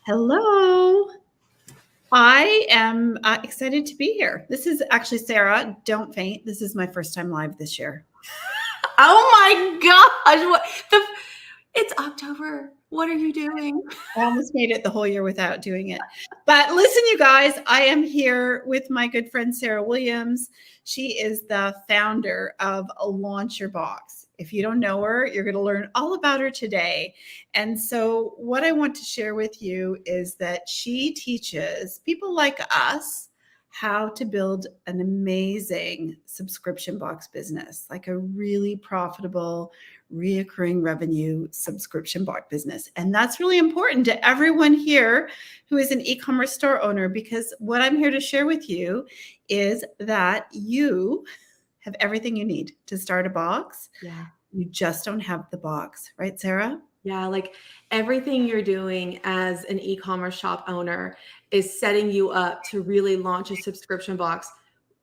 Hello. I am excited to be here. This is actually Sarah. Don't faint. This is my first time live this year. Oh my gosh! It's October. What are you doing? I almost made it the whole year without doing it. But listen, you guys, I am here with my good friend Sarah Williams. She is the founder of Launch Your Box. If you don't know her, you're going to learn all about her today. And so, what I want to share with you is that she teaches people like us how to build an amazing subscription box business, like a really profitable, reoccurring revenue subscription box business. And that's really important to everyone here who is an e-commerce store owner, because what I'm here to share with you is that you have everything you need to start a box. Yeah. You just don't have the box, right, Sarah? Yeah, like everything you're doing as an e-commerce shop owner is setting you up to really launch a subscription box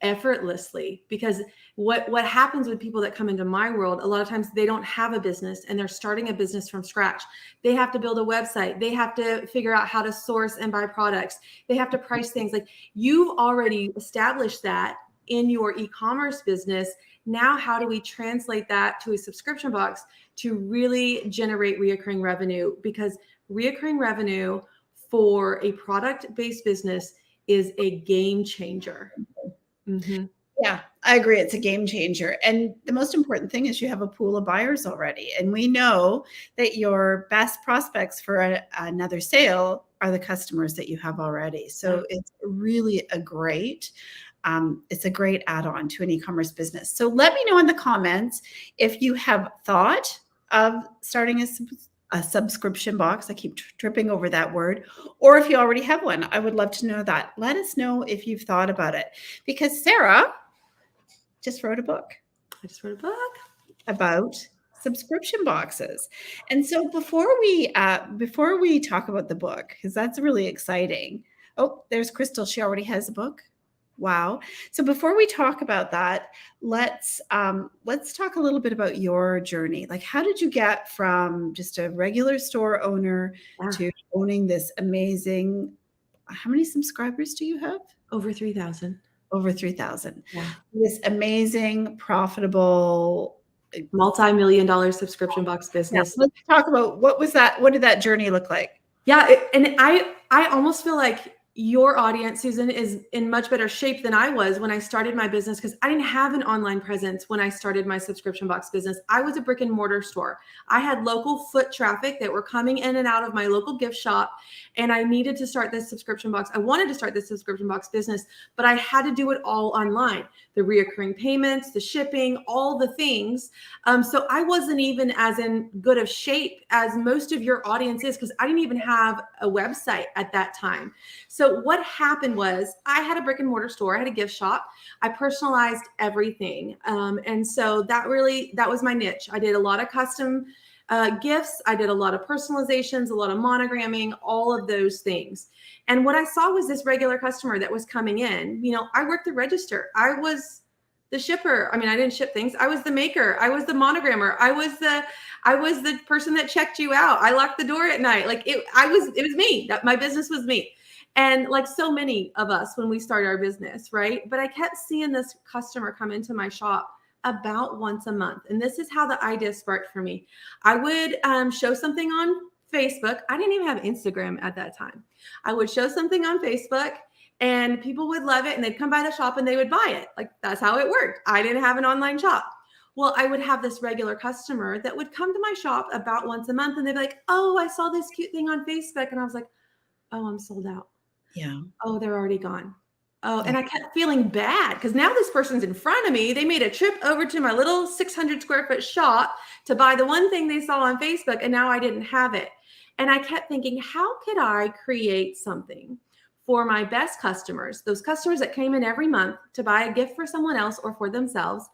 effortlessly. Because what happens with people that come into my world, a lot of times they don't have a business and they're starting a business from scratch. They have to build a website. They have to figure out how to source and buy products. They have to price things. Like, you've already established that in your e-commerce business. Now, how do we translate that to a subscription box to really generate reoccurring revenue? Because reoccurring revenue for a product-based business is a game changer. Mm-hmm. Yeah, I agree. It's a game changer. And the most important thing is you have a pool of buyers already. And we know that your best prospects for another sale are the customers that you have already. So it's really it's a great add-on to an e-commerce business. So let me know in the comments if you have thought of starting a subscription box. I keep tripping over that word. Or if you already have one, I would love to know that. Let us know if you've thought about it. Because Sarah just wrote a book. I just wrote a book about subscription boxes. And so before we talk about the book, because that's really exciting. Oh, there's Crystal. She already has a book. Wow. So before we talk about that, let's talk a little bit about your journey. Like, how did you get from just a regular store owner to owning this amazing, how many subscribers do you have? Over 3,000. Over 3,000. Yeah. This amazing, profitable, multi-million-dollar subscription box business. Yeah, let's talk about what did that journey look like? Yeah, and I almost feel like your audience, Susan, is in much better shape than I was when I started my business, because I didn't have an online presence when I started my subscription box business. I was a brick and mortar store. I had local foot traffic that were coming in and out of my local gift shop, and I needed to start this subscription box. I wanted to start this subscription box business, but I had to do it all online. The reoccurring payments, the shipping, all the things. So I wasn't even as in good of shape as most of your audience is, because I didn't even have a website at that time. So what happened was, I had a brick and mortar store. I had a gift shop. I personalized everything. And so that was my niche. I did a lot of custom gifts. I did a lot of personalizations, a lot of monogramming, all of those things. And what I saw was this regular customer that was coming in. You know, I worked the register. I was the shipper. I mean, I didn't ship things. I was the maker. I was the monogrammer. I was the person that checked you out. I locked the door at night. Like it was me. That my business was me. And like so many of us when we started our business, right? But I kept seeing this customer come into my shop about once a month. And this is how the idea sparked for me. I would show something on Facebook. I didn't even have Instagram at that time. I would show something on Facebook and people would love it, and they'd come by the shop and they would buy it. Like, that's how it worked. I didn't have an online shop. Well, I would have this regular customer that would come to my shop about once a month, and they'd be like, oh, I saw this cute thing on Facebook. And I was like, oh, I'm sold out. Yeah. Oh, they're already gone. Oh, and I kept feeling bad because now this person's in front of me. They made a trip over to my little 600 square foot shop to buy the one thing they saw on Facebook, and now I didn't have it. And I kept thinking, how could I create something for my best customers, those customers that came in every month to buy a gift for someone else or for themselves,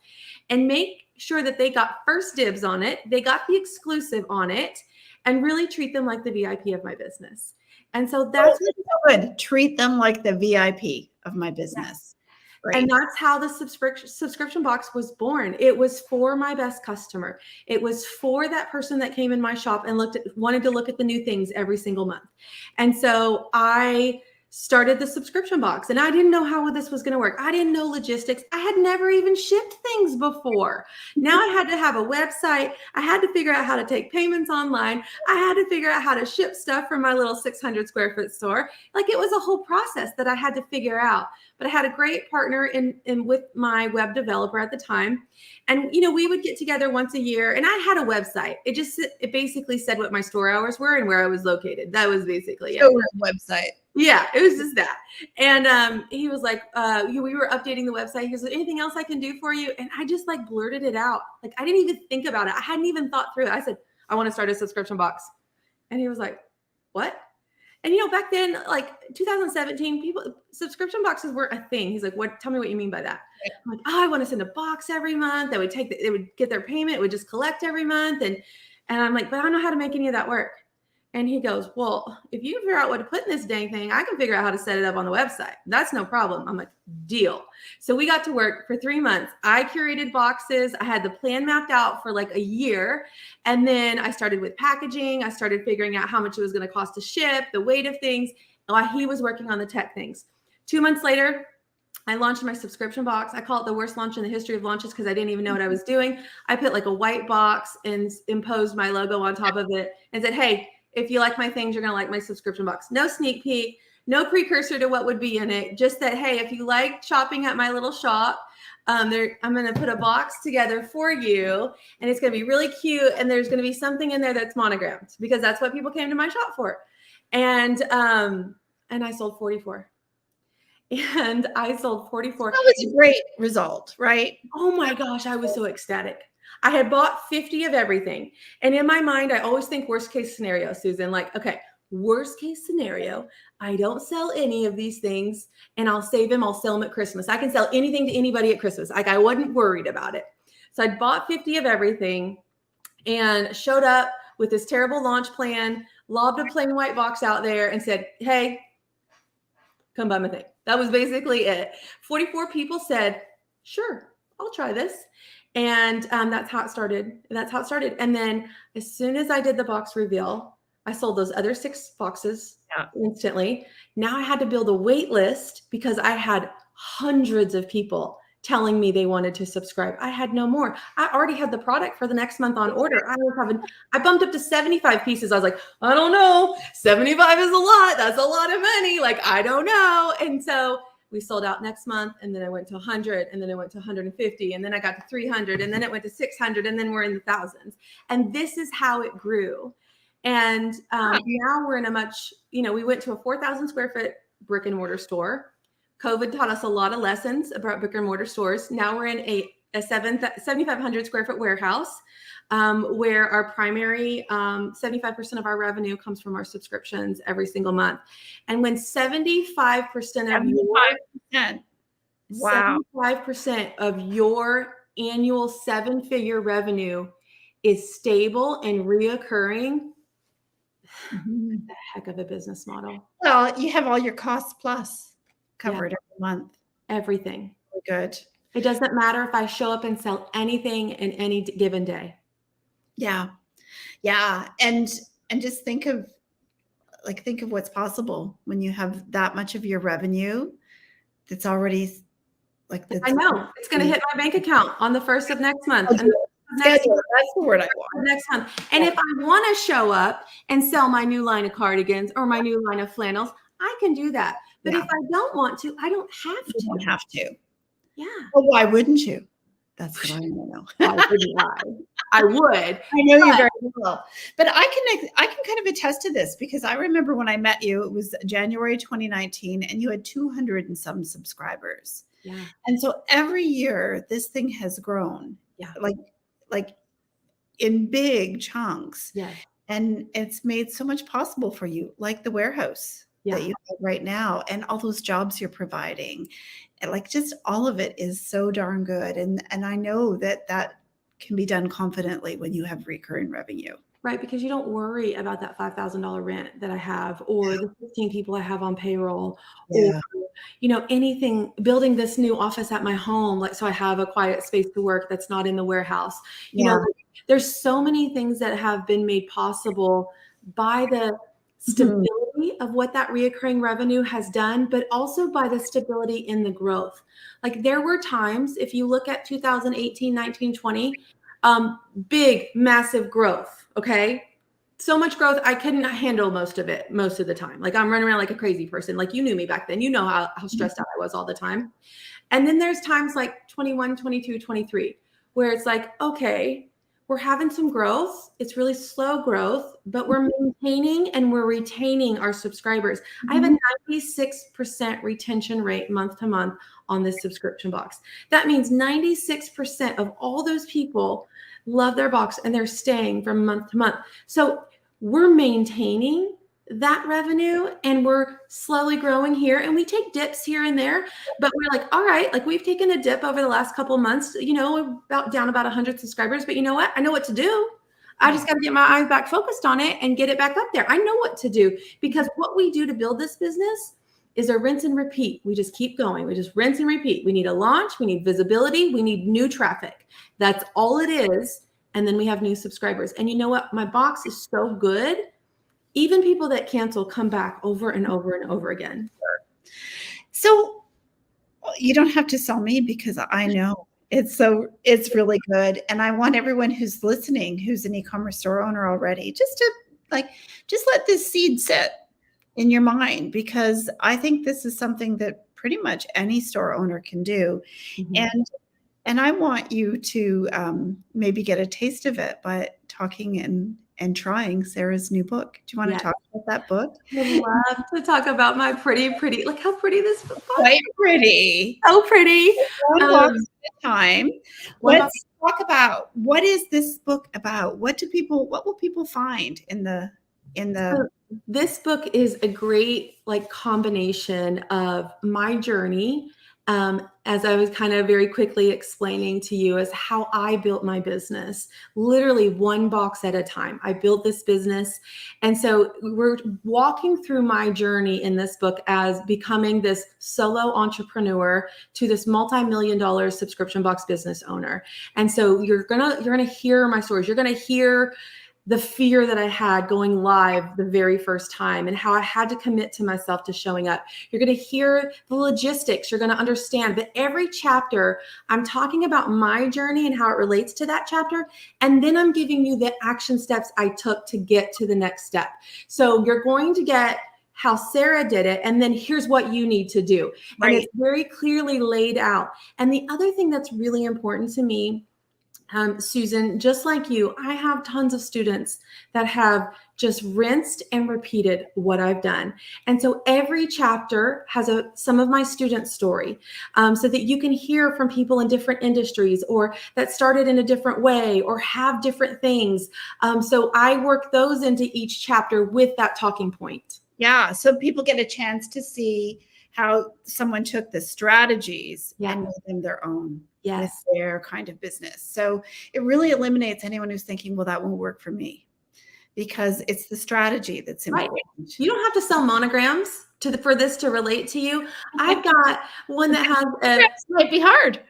and make sure that they got first dibs on it, they got the exclusive on it, and really treat them like the VIP of my business. And so that's what I would treat them like the VIP of my business. Great. And that's how the subscription box was born. It was for my best customer. It was for that person that came in my shop and wanted to look at the new things every single month. And so I started the subscription box, and I didn't know how this was going to work. I didn't know logistics. I had never even shipped things before. Now I had to have a website. I had to figure out how to take payments online. I had to figure out how to ship stuff from my little 600 square foot store. Like, it was a whole process that I had to figure out. But I had a great partner in with my web developer at the time. And, we would get together once a year, and I had a website. It basically said what my store hours were and where I was located. That was basically it. Website. Yeah, it was just that. And he was like, we were updating the website. He goes, anything else I can do for you? And I just like blurted it out. Like, I didn't even think about it. I hadn't even thought through it. I said, I want to start a subscription box. And he was like, what? And back then, like 2017, subscription boxes weren't a thing. He's like, what? Tell me what you mean by that. I'm like, I want to send a box every month. They would get their payment. It would just collect every month. And I'm like, but I don't know how to make any of that work. And he goes, well, if you figure out what to put in this dang thing, I can figure out how to set it up on the website. That's no problem. I'm like, deal. So we got to work for 3 months. I curated boxes. I had the plan mapped out for like a year. And then I started with packaging. I started figuring out how much it was going to cost to ship, the weight of things, while he was working on the tech things. 2 months later, I launched my subscription box. I call it the worst launch in the history of launches because I didn't even know what I was doing. I put like a white box and imposed my logo on top of it and said, hey, if you like my things, you're going to like my subscription box. No sneak peek, no precursor to what would be in it. Just that, hey, if you like shopping at my little shop, I'm going to put a box together for you, and it's going to be really cute. And there's going to be something in there that's monogrammed because that's what people came to my shop for. And I sold 44. And I sold 44. That was a great result, right? Oh my gosh, I was so ecstatic. I had bought 50 of everything. And in my mind, I always think worst case scenario, Susan, like, okay, worst case scenario, I don't sell any of these things and I'll save them. I'll sell them at Christmas. I can sell anything to anybody at Christmas. Like, I wasn't worried about it. So I bought 50 of everything and showed up with this terrible launch plan, lobbed a plain white box out there and said, hey, come buy my thing. That was basically it. 44 people said, sure, I'll try this. And that's how it started. And then as soon as I did the box reveal, I sold those other 6 boxes instantly. Now I had to build a wait list because I had hundreds of people telling me they wanted to subscribe. I had no more. I already had the product for the next month on order. I bumped up to 75 pieces. I was like, I don't know. 75 is a lot. That's a lot of money. Like, I don't know. And so we sold out next month, and then I went to 100, and then I went to 150, and then I got to 300, and then it went to 600, and then we're in the thousands. And this is how it grew. And now we're in a much, we went to a 4,000 square foot brick and mortar store. COVID taught us a lot of lessons about brick and mortar stores. Now we're in a 7,500 square foot warehouse where our primary 75% of our revenue comes from our subscriptions every single month. And when 75% of your annual 7-figure revenue is stable and reoccurring, that's a heck of a business model. Well, you have all your costs plus covered every month. Everything. Good. It doesn't matter if I show up and sell anything in any given day. Yeah. Yeah. And just think of what's possible when you have that much of your revenue that's already like I know it's going to hit my bank account on the 1st of next month. That's the word I want. Next month. And if I want to show up and sell my new line of cardigans or my new line of flannels, I can do that. But if I don't want to, I don't have to. You don't have to. Yeah. Well, why wouldn't you? That's what I want to know. Why wouldn't I? I would. I know you very well. But I can kind of attest to this because I remember when I met you, it was January 2019, and you had 200 and some subscribers. Yeah. And so every year this thing has grown. Yeah. Like in big chunks. Yeah. And it's made so much possible for you, like the warehouse that you have right now and all those jobs you're providing. And like just all of it is so darn good. And I know that can be done confidently when you have recurring revenue. right? Because you don't worry about that $5,000 rent that I have, or the 15 people I have on payroll, or Yeah. anything, building this new office at my home, like, so I have a quiet space to work that's not in the warehouse. Yeah. There's so many things that have been made possible by the Mhm. stability of what that reoccurring revenue has done, but also by the stability in the growth. Like, there were times, if you look at 2018, 19, 20, big, massive growth. Okay. So much growth, I couldn't handle most of it most of the time. Like, I'm running around like a crazy person. Like, you knew me back then. You know how stressed out I was all the time. And then there's times like 21, 22, 23, where it's like, okay, we're having some growth. It's really slow growth, but we're maintaining and we're retaining our subscribers. I have a 96% retention rate month to month on this subscription box. That means 96% of all those people love their box and they're staying from month to month. So we're maintaining that revenue and we're slowly growing here, and we take dips here and there, but we're like, all right, like, we've taken a dip over the last couple of months, about down about 100 subscribers, but you know what? I know what to do. I just got to get my eyes back focused on it and get it back up there. I know what to do, because what we do to build this business is a rinse and repeat. We just keep going. We just rinse and repeat. We need a launch. We need visibility. We need new traffic. That's all it is. And then we have new subscribers. And you know what? My box is so good. Even people that cancel come back over and over and over again. So you don't have to sell me, because I know it's really good. And I want everyone who's listening, who's an e-commerce store owner already, just let this seed sit in your mind, because I think this is something that pretty much any store owner can do. Mm-hmm. And I want you to maybe get a taste of it by talking and trying Sarah's new book. Do you want to talk about that book? I'd love to talk about my pretty, look how pretty this book is. Quite pretty. So pretty. One box at a time. One Let's talk about, what is this book about? What will people find in the This book is a great combination of my journey, as I was kind of very quickly explaining to you, as how I built my business, literally one box at a time. I built this business. And so we're walking through my journey in this book as becoming this solo entrepreneur to this multi-million-dollar subscription box business owner. And so you're gonna hear my stories. You're gonna hear the fear that I had going live the very first time, and how I had to commit to myself to showing up. You're going to hear the logistics. You're going to understand that every chapter, I'm talking about my journey and how it relates to that chapter. And then I'm giving you the action steps I took to get to the next step. So you're going to get how Sarah did it, and then here's what you need to do. Right. And it's very clearly laid out. And the other thing that's really important to me, Susan, just like you, I have tons of students that have just rinsed and repeated what I've done. And so every chapter has some of my students' story, so that you can hear from people in different industries, or that started in a different way, or have different things. So I work those into each chapter with that talking point. Yeah. So people get a chance to see how someone took the strategies and made them their own. Yes. With their kind of business. So it really eliminates anyone who's thinking, well, that won't work for me, because it's the strategy that's important. Right. You don't have to sell monograms for this to relate to you. I've got one that has might be hard.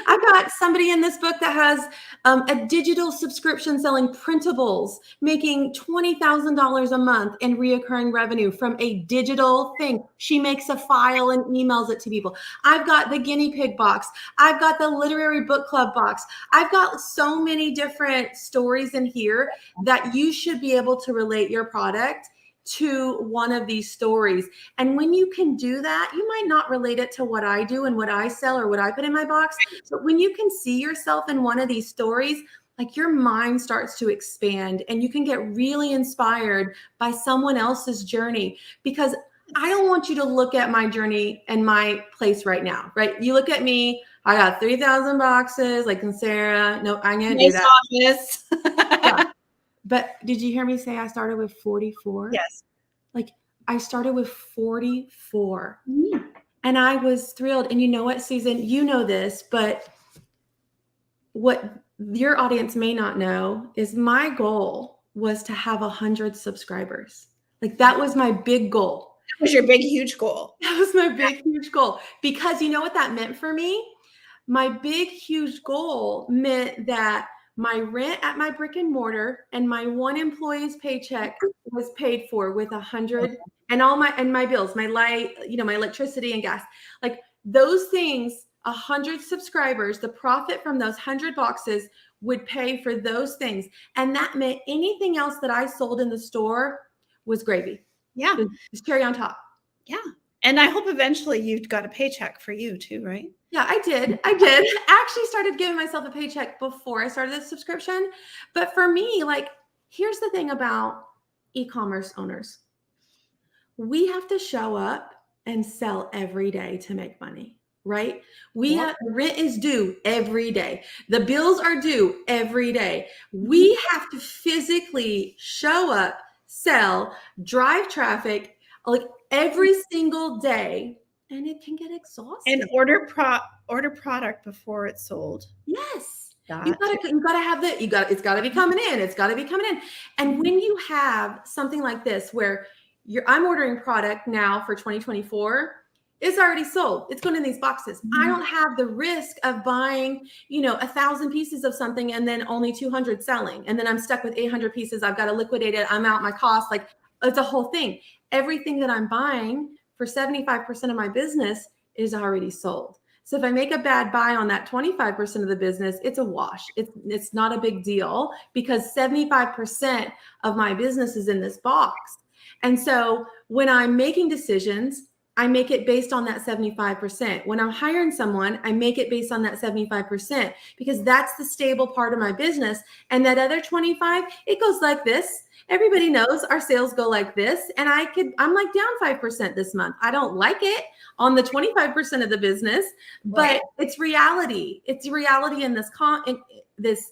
I've got somebody in this book that has a digital subscription selling printables, making $20,000 a month in reoccurring revenue from a digital thing. She makes a file and emails it to people. I've got the guinea pig box. I've got the literary book club box. I've got so many different stories in here that you should be able to relate your product to one of these stories. And when you can do that, you might not relate it to what I do and what I sell or what I put in my box. But when you can see yourself in one of these stories, like, your mind starts to expand, and you can get really inspired by someone else's journey. Because I don't want you to look at my journey and my place right now, right? You look at me, I got 3,000 boxes, like in Sarah. No, I'm going to do that. Office. Yeah. But did you hear me say I started with 44? Yes. Like, I started with 44. Mm-hmm. And I was thrilled. And you know what, Susan, you know this, but what your audience may not know is my goal was to have 100 subscribers. Like that was my big goal. That was your big, huge goal. That was my big, huge goal. Because you know what that meant for me? My big, huge goal meant that my rent at my brick and mortar and my one employee's paycheck was paid for with 100, and all my bills, my light, my electricity and gas, like those things. 100 subscribers, the profit from those 100 boxes would pay for those things, and that meant anything else that I sold in the store was gravy. Yeah, it's cherry on top. Yeah, and I hope eventually you got a paycheck for you too, right? Yeah, I did. I actually started giving myself a paycheck before I started the subscription. But for me, like, here's the thing about e-commerce owners. We have to show up and sell every day to make money, right? The rent is due every day. The bills are due every day. We have to physically show up, sell, drive traffic, like every single day. And it can get exhausting. And order product before it's sold. Yes. You gotta have it's gotta be coming in. It's gotta be coming in. And when you have something like this where I'm ordering product now for 2024, it's already sold. It's going in these boxes. I don't have the risk of buying, 1,000 pieces of something and then only 200 selling. And then I'm stuck with 800 pieces. I've got to liquidate it. I'm out my cost. Like it's a whole thing. Everything that I'm buying for 75% of my business is already sold. So if I make a bad buy on that 25% of the business, it's a wash. It's not a big deal because 75% of my business is in this box. And so when I'm making decisions, I make it based on that 75%. When I'm hiring someone, I make it based on that 75% because that's the stable part of my business. And that other 25, it goes like this. Everybody knows our sales go like this. And I'm like down 5% this month. I don't like it on the 25% of the business, but it's reality. It's reality in this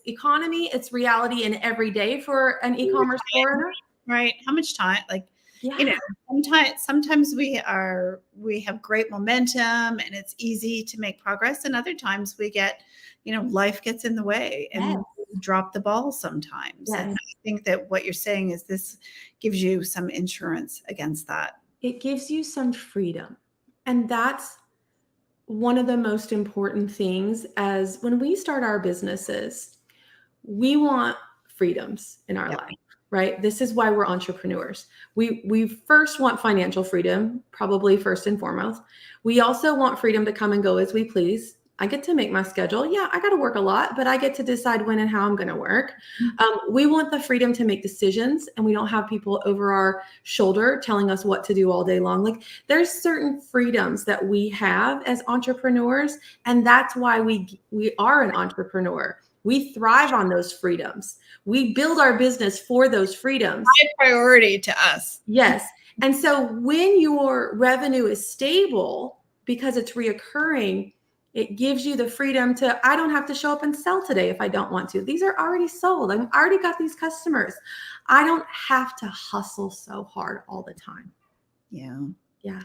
economy. It's reality in every day for an e-commerce store. Right. How much time? Sometimes we have great momentum and it's easy to make progress. And other times we get, life gets in the way and we drop the ball sometimes. Yes. And I think that what you're saying is this gives you some insurance against that. It gives you some freedom. And that's one of the most important things as when we start our businesses, we want freedoms in our life. Right? This is why we're entrepreneurs. We first want financial freedom, probably first and foremost. We also want freedom to come and go as we please. I get to make my schedule. Yeah, I got to work a lot, but I get to decide when and how I'm going to work. We want the freedom to make decisions and we don't have people over our shoulder telling us what to do all day long. Like there's certain freedoms that we have as entrepreneurs. And that's why we are an entrepreneur. We thrive on those freedoms. We build our business for those freedoms. High priority to us. Yes. And so when your revenue is stable, because it's reoccurring, it gives you the freedom I don't have to show up and sell today if I don't want to. These are already sold. I've already got these customers. I don't have to hustle so hard all the time. Yeah. Yeah.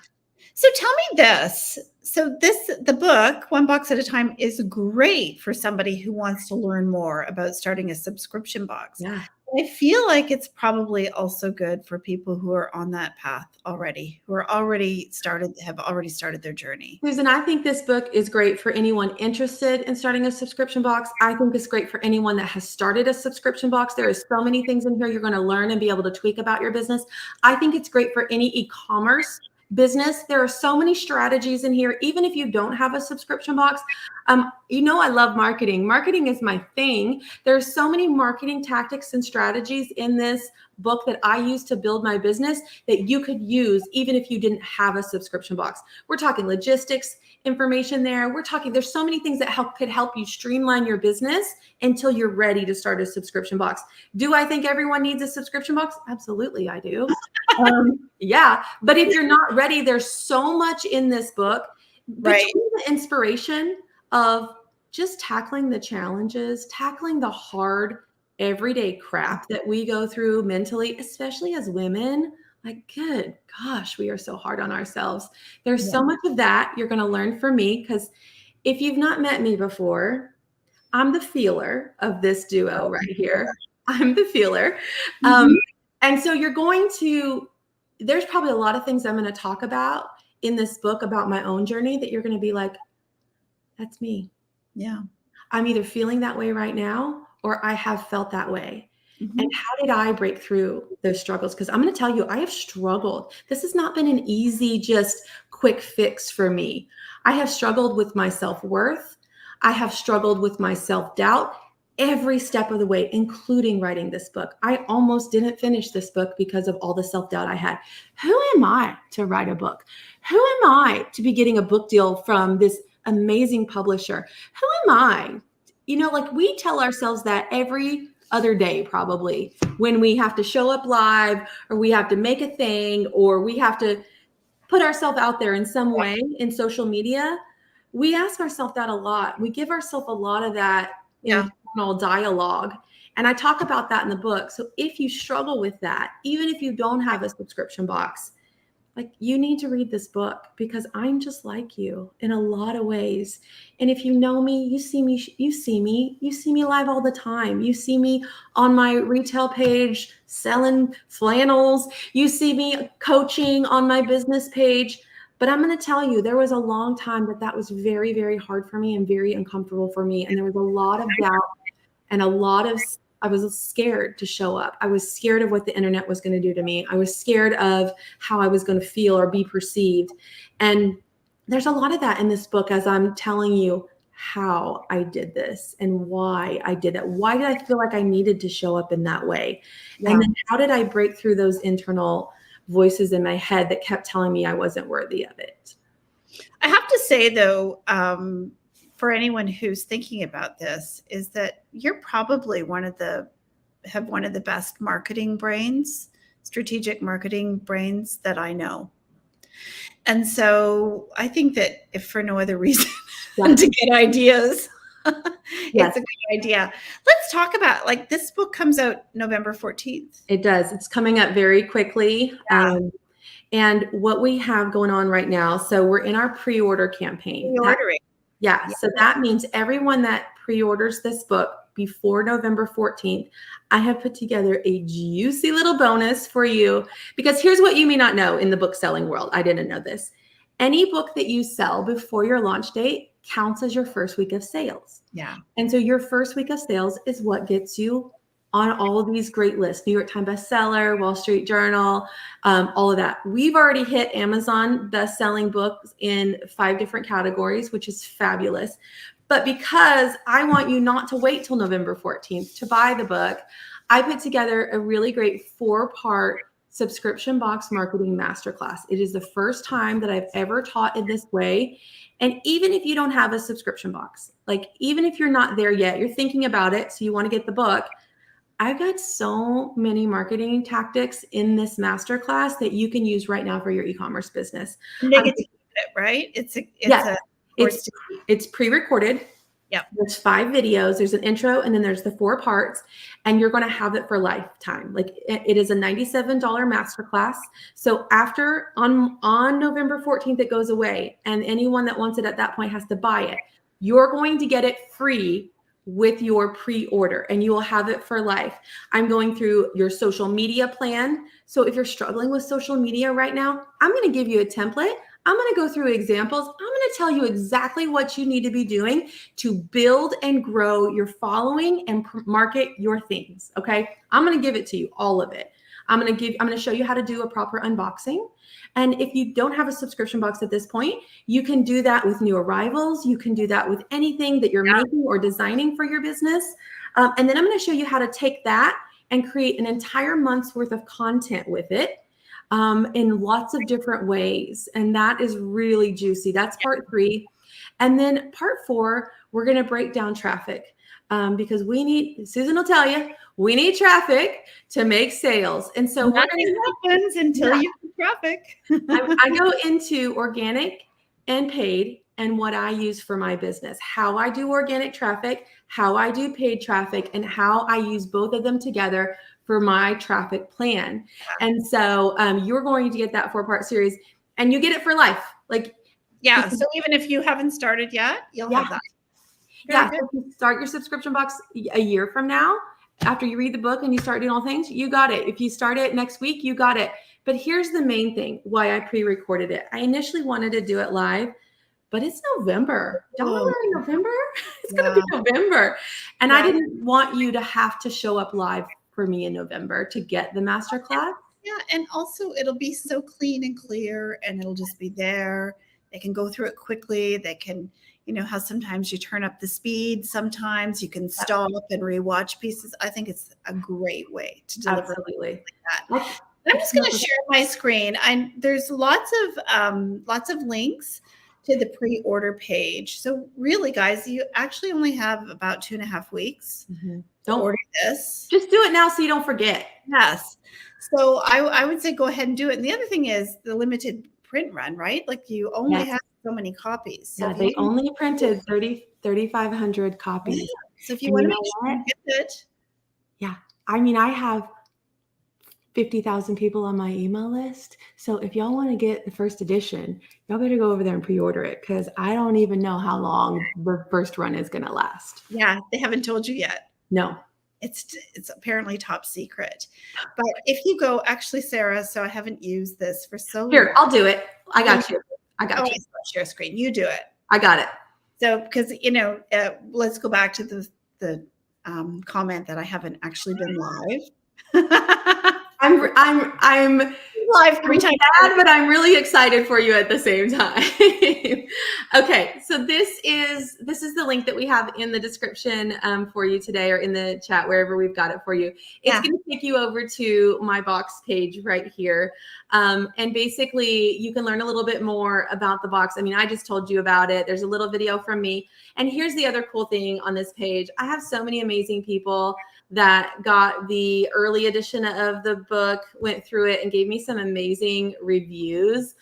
So tell me this. So the book, One Box at a Time, is great for somebody who wants to learn more about starting a subscription box. Yeah. I feel like it's probably also good for people who are on that path already, who are have already started their journey. Susan, I think this book is great for anyone interested in starting a subscription box. I think it's great for anyone that has started a subscription box. There is so many things in here you're going to learn and be able to tweak about your business. I think it's great for any e-commerce business. There are so many strategies in here, even if you don't have a subscription box. I love marketing. Marketing is my thing. There's so many marketing tactics and strategies in this book that I use to build my business that you could use even if you didn't have a subscription box. We're talking logistics information there. There's so many things that could help you streamline your business until you're ready to start a subscription box. Do I think everyone needs a subscription box? Absolutely, I do. Yeah. But if you're not ready, there's so much in this book. Between the inspiration of just tackling the challenges, tackling the hard everyday crap that we go through mentally, especially as women, like, good gosh, we are so hard on ourselves. There's so much of that you're going to learn from me, because if you've not met me before, I'm the feeler of this duo right here. I'm the feeler. Mhm. And so there's probably a lot of things I'm going to talk about in this book about my own journey that you're going to be like, that's me. Yeah. I'm either feeling that way right now or I have felt that way. Mhm. And how did I break through those struggles? Because I'm going to tell you, I have struggled. This has not been an easy, just quick fix for me. I have struggled with my self-worth. I have struggled with my self-doubt every step of the way, including writing this book. I almost didn't finish this book because of all the self-doubt I had. Who am I to write a book? Who am I to be getting a book deal from this amazing publisher? Who am I? Like we tell ourselves that every other day, probably, when we have to show up live or we have to make a thing or we have to put ourselves out there in some way in social media. We ask ourselves that a lot. We give ourselves a lot of that Yeah. internal dialogue. And I talk about that in the book. So if you struggle with that, even if you don't have a subscription box, like you need to read this book because I'm just like you in a lot of ways. And if you know me, you see me live all the time. You see me on my retail page selling flannels. You see me coaching on my business page. But I'm going to tell you, there was a long time that was very, very hard for me and very uncomfortable for me. And there was a lot of doubt and I was scared to show up. I was scared of what the internet was going to do to me. I was scared of how I was going to feel or be perceived. And there's a lot of that in this book as I'm telling you how I did this and why I did it. Why did I feel like I needed to show up in that way? Yeah. And then how did I break through those internal voices in my head that kept telling me I wasn't worthy of it? I have to say, though, for anyone who's thinking about this, is that you're probably have one of the best marketing brains, strategic marketing brains that I know. And so I think that if for no other reason Yeah. to get ideas, Yes. it's a good idea. Let's talk about, like, this book comes out November 14th. It does. It's coming up very quickly. Yeah. And what we have going on right now, so we're in our pre-order campaign. Pre-ordering. Yeah. So that means everyone that pre-orders this book before November 14th, I have put together a juicy little bonus for you because here's what you may not know in the book selling world. I didn't know this. Any book that you sell before your launch date counts as your first week of sales. Yeah. And so your first week of sales is what gets you on all of these great lists, New York Times bestseller, Wall Street Journal, all of that. We've already hit Amazon best-selling books in 5 different categories, which is fabulous. But because I want you not to wait till November 14th to buy the book, I put together a really great 4-part subscription box marketing masterclass. It is the first time that I've ever taught in this way. And even if you don't have a subscription box, like even if you're not there yet, you're thinking about it, so you want to get the book, I've got so many marketing tactics in this masterclass that you can use right now for your e-commerce business. And they get to keep it, right? It's pre-recorded. Yep. There's 5 videos. There's an intro, and then there's the 4 parts, and you're going to have it for lifetime. Like it is a $97 masterclass. So after on November 14th, it goes away, and anyone that wants it at that point has to buy it. You're going to get it free with your pre-order, and you will have it for life. I'm going through your social media plan. So if you're struggling with social media right now, I'm going to give you a template. I'm going to go through examples. I'm going to tell you exactly what you need to be doing to build and grow your following and market your things. Okay. I'm going to give it to you, all of it. I'm going to show you how to do a proper unboxing. And if you don't have a subscription box at this point, you can do that with new arrivals. You can do that with anything that you're making or designing for your business. And then I'm going to show you how to take that and create an entire month's worth of content with it in lots of different ways. And that is really juicy. That's part 3. And then part 4, we're going to break down traffic because Susan will tell you, we need traffic to make sales. And so nothing happens until you get traffic. I go into organic and paid and what I use for my business, how I do organic traffic, how I do paid traffic, and how I use both of them together for my traffic plan. And so you're going to get that 4-part series and you get it for life. Like, yeah. So even if you haven't started yet, you'll have that. So if you start your subscription box a year from now, After you read the book and you start doing all things, you got it. If you start it next week, you got it. But here's the main thing why I pre-recorded it. I initially wanted to do it live, but it's November. Y'all know we're in November? It's going to be November. And I didn't want you to have to show up live for me in November to get the masterclass. Yeah. And also it'll be so clean and clear, and it'll just be there. They can go through it quickly. They can, you know, how sometimes you turn up the speed. Sometimes you can stop and rewatch pieces. I think it's a great way to deliver Absolutely. like that. I'm just going to share my screen. There's lots of links to the pre-order page. So really, guys, you actually only have about 2.5 weeks to order this. Just do it now so you don't forget. Yes. So I would say go ahead and do it. And the other thing is the limited print run, right? Like you only have so many copies. So yeah, they only printed 3,500 copies. Yeah. So if you want to make sure you get it. Yeah. I mean, I have 50,000 people on my email list. So if y'all want to get the first edition, y'all better go over there and pre-order it, because I don't even know how long the first run is going to last. Yeah, they haven't told you yet. No. It's apparently top secret. But if you go, actually, Sarah, so I haven't used this for so long. Here, I'll do it. I got you. I got you. Share screen. You do it. I got it. So, because, you know, let's go back to the comment that I haven't actually been live. I'm live 3 times, but I'm really excited for you at the same time. Okay, so this is the link that we have in the description for you today, or in the chat, wherever we've got it for you. It's going to take you over to my box page right here. And basically you can learn a little bit more about the box. I mean, I just told you about it. There's a little video from me. And here's the other cool thing on this page. I have so many amazing people that got the early edition of the book, went through it, and gave me some amazing reviews.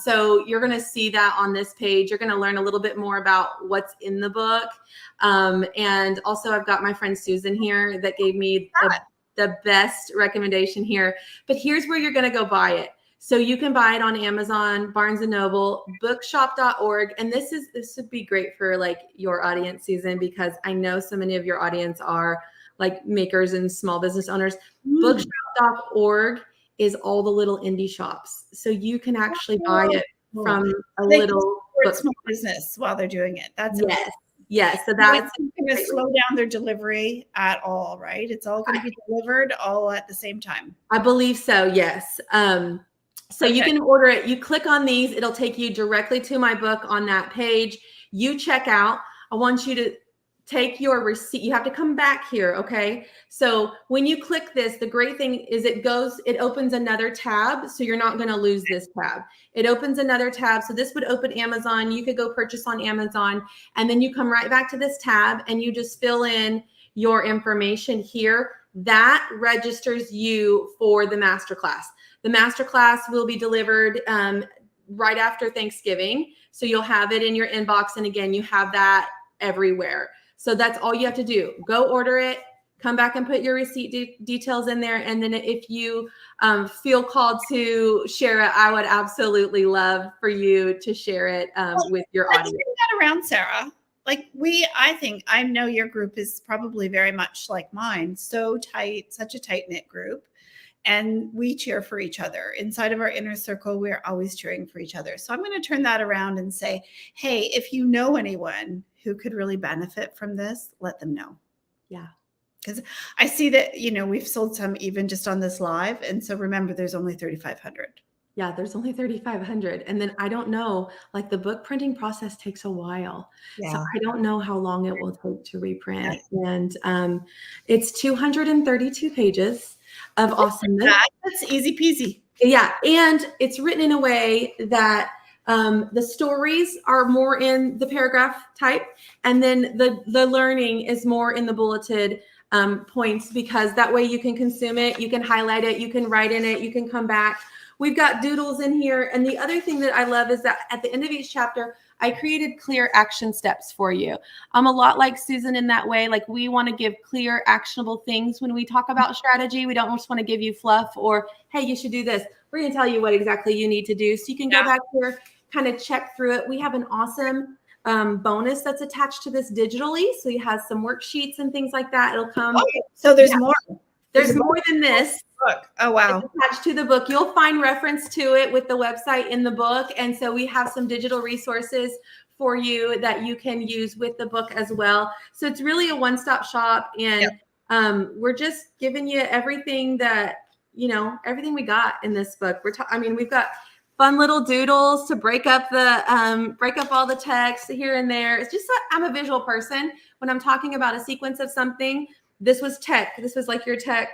So you're going to see that on this page. You're going to learn a little bit more about what's in the book. And also I've got my friend Susan here that gave me the best recommendation here. But here's where you're going to go buy it. So you can buy it on Amazon, Barnes & Noble, bookshop.org. And this would be great for like your audience, Susan, because I know so many of your audience are like makers and small business owners. Bookshop.org is all the little indie shops. So you can actually buy it from a little small business while they're doing it. That's yes. So that's going to slow down their delivery at all, right? It's all going to be delivered all at the same time. I believe so. Yes. So you can order it. You click on these. It'll take you directly to my book on that page. You check out. I want you to take your receipt. You have to come back here. Okay. So when you click this, the great thing is it opens another tab. So you're not going to lose this tab. It opens another tab. So this would open Amazon. You could go purchase on Amazon, and then you come right back to this tab and you just fill in your information here. That registers you for the masterclass. The masterclass will be delivered right after Thanksgiving. So you'll have it in your inbox. And again, you have that everywhere. So that's all you have to do. Go order it, come back and put your receipt details in there. And then if you feel called to share it, I would absolutely love for you to share it with your audience. Let's bring that around, Sarah. Like I know your group is probably very much like mine, so tight, such a tight-knit group. And we cheer for each other. Inside of our inner circle, we're always cheering for each other. So I'm going to turn that around and say, hey, if you know anyone who could really benefit from this, let them know. Yeah. Because I see that, we've sold some even just on this live. And so remember, there's only 3,500. Yeah, there's only 3,500. And then I don't know, like the book printing process takes a while. Yeah. So I don't know how long it will take to reprint. Yeah. And it's 232 pages of awesomeness. That's easy peasy. Yeah. And it's written in a way that the stories are more in the paragraph type, and then the learning is more in the bulleted points, because that way you can consume it, you can highlight it, you can write in it, you can come back. We've got doodles in here. And the other thing that I love is that at the end of each chapter, I created clear action steps for you. I'm a lot like Susan in that way. Like, we want to give clear, actionable things when we talk about strategy. We don't just want to give you fluff or, hey, you should do this. We're going to tell you what exactly you need to do. So you can go back here, kind of check through it. We have an awesome bonus that's attached to this digitally. So you have some worksheets and things like that. It'll come. Okay, so there's Yeah. more. There's more than this. Book. Oh, wow. It's attached to the book. You'll find reference to it with the website in the book. And so we have some digital resources for you that you can use with the book as well. So it's really a one-stop shop. And we're just giving you everything that, everything we got in this book. We've got fun little doodles to break up all the text here and there. It's just I'm a visual person. When I'm talking about a sequence of something, this was tech. This was like your tech.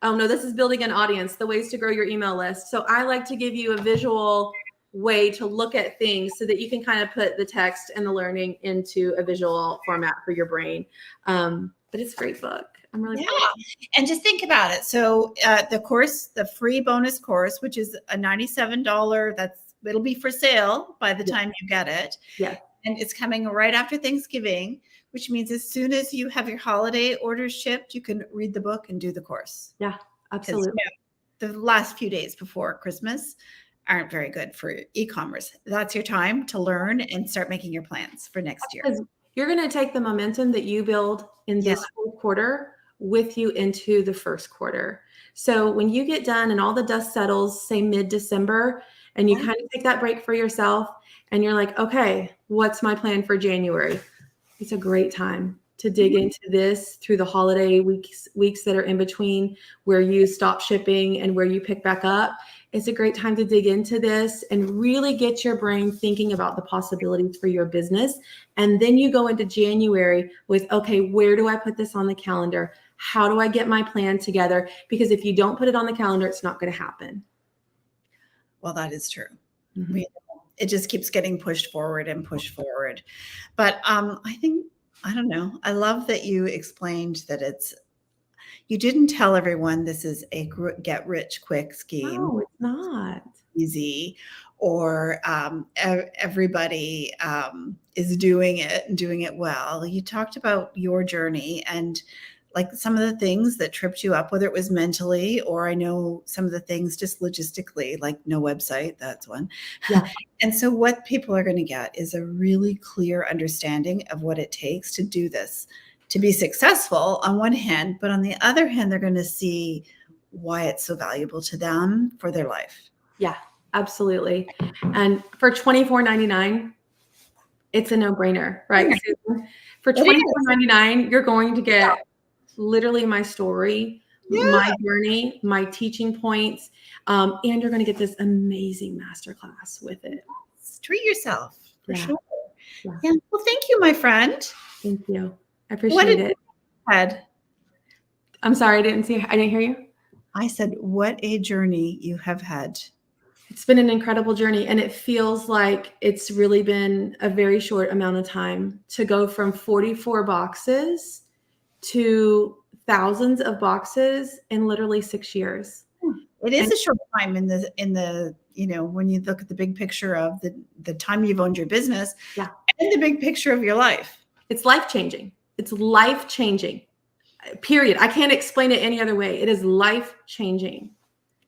Oh no, this is building an audience, the ways to grow your email list. So I like to give you a visual way to look at things so that you can kind of put the text and the learning into a visual format for your brain. But it's a great book. I'm really proud. And just think about it. So the free bonus course, which is a $97, it'll be for sale by the time you get it. Yeah. And it's coming right after Thanksgiving, which means as soon as you have your holiday orders shipped, you can read the book and do the course. Yeah, absolutely. The last few days before Christmas aren't very good for e-commerce. That's your time to learn and start making your plans for next year. Because you're going to take the momentum that you build in this whole quarter with you into the first quarter. So when you get done and all the dust settles, say mid-December, and you kind of take that break for yourself and you're like, okay, what's my plan for January? It's a great time to dig into this through the holiday weeks that are in between where you stop shipping and where you pick back up. It's a great time to dig into this and really get your brain thinking about the possibilities for your business. And then you go into January with, okay, where do I put this on the calendar? How do I get my plan together? Because if you don't put it on the calendar, it's not going to happen. Well, that is true. Mm-hmm. It just keeps getting pushed forward and pushed forward. But I don't know. I love that you explained that you didn't tell everyone this is a get rich quick scheme. No, it's not easy, or everybody is doing it and doing it well. You talked about your journey and like some of the things that tripped you up, whether it was mentally, or I know some of the things just logistically, like no website, that's one. Yeah. And so what people are going to get is a really clear understanding of what it takes to do this, to be successful on one hand, but on the other hand, they're going to see why it's so valuable to them for their life. Yeah, absolutely. And for $24.99, it's a no-brainer, right? Susan? For $24.99, you're going to get literally my story, my journey, my teaching points, and you're going to get this amazing masterclass with it. Treat yourself for sure. Yeah. Well, thank you, my friend. Thank you. I appreciate it. I'm sorry, I didn't hear you. I said, what a journey you have had. It's been an incredible journey, and it feels like it's really been a very short amount of time to go from 44 boxes to thousands of boxes in literally 6 years. It is a short time in the when you look at the big picture of the time you've owned your business and the big picture of your life. It's life-changing. It's life-changing. Period. I can't explain it any other way. It is life-changing.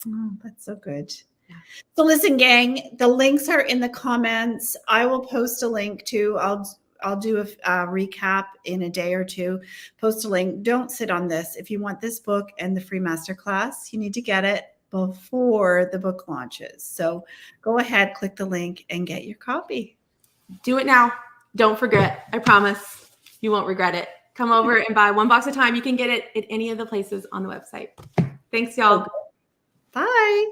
Oh, that's so good. Yeah. So listen, gang, the links are in the comments. I will post a link too. I'll do a recap in a day or two, post a link. Don't sit on this. If you want this book and the free masterclass, you need to get it before the book launches. So go ahead, click the link and get your copy. Do it now. Don't forget. I promise you won't regret it. Come over and buy one box at a time. You can get it at any of the places on the website. Thanks, y'all. Bye.